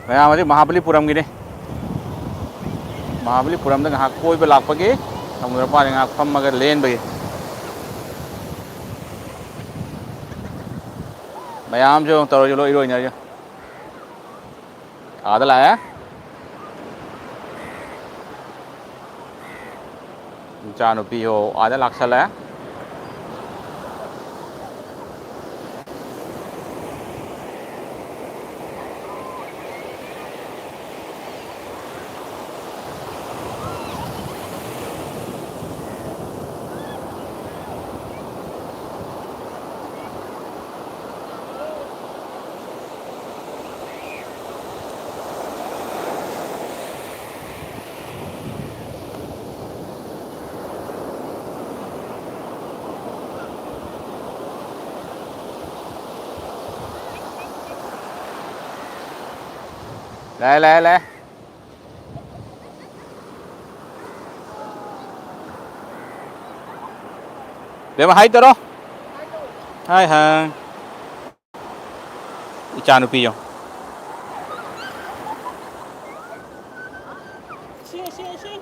ꯃꯌꯥꯝ ꯑꯁꯤ ꯃꯍꯥꯕꯂꯤꯄꯨꯔꯝꯒꯤꯅꯤ ꯃꯍꯥꯕꯂꯤꯄꯨꯔꯝꯗ ꯉꯥꯏꯍꯥꯛ ꯀꯣꯏꯕ ꯂꯥꯛꯄꯒꯤ ꯁꯃꯨꯗ꯭ꯔ ꯃꯄꯥꯟꯗ ꯉꯥꯏꯍꯥꯛ ꯐꯝꯃꯒ ꯂꯦꯟꯕꯒꯤ ꯃꯌꯥꯝꯁꯨ ꯇꯧꯔꯁꯨ ꯂꯣꯏ ꯏꯔꯣꯏꯅꯔꯤ ꯑꯥꯗ ꯂꯥꯛꯑꯦ ꯏꯆꯥꯅꯨꯄꯤꯁꯨ ꯑꯥꯗ ꯂꯥꯛꯁꯜꯂꯦ ꯂꯥꯛꯑꯦ ꯕꯦꯝꯃ ꯍꯥꯏ ꯇꯧꯔꯣ ꯍꯥꯏ ꯏꯆꯥꯅꯨꯄꯤ ꯌꯦꯡꯉꯣ ꯏꯁꯤꯡ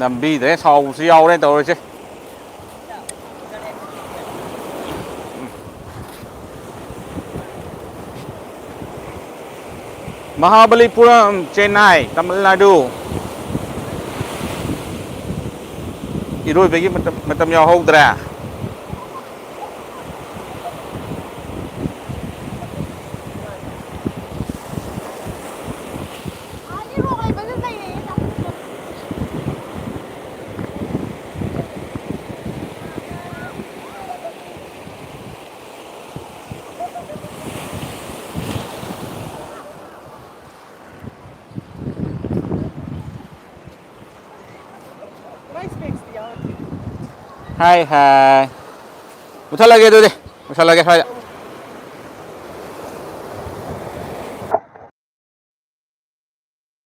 ꯂꯝꯕꯤꯗ ꯁꯥꯎꯕꯁꯨ ꯌꯥꯎꯔꯦ ꯇꯧꯔꯤꯁꯦ ꯃꯍꯥꯕꯂꯤꯄꯨꯔꯝ ꯆꯦꯟꯅꯥꯏ ꯇꯥꯃꯤꯜ ꯅꯥꯗꯨ ꯏꯔꯣꯏꯕꯒꯤ ꯃꯇꯝ ꯌꯥꯎꯍꯧꯗ꯭ꯔꯦ ꯍꯥꯏ ꯃꯨꯊꯠꯂꯒꯦ ꯑꯗꯨꯗꯤ ꯃꯨꯊꯠꯂꯒꯦ ꯁ꯭ꯋꯥꯏꯗ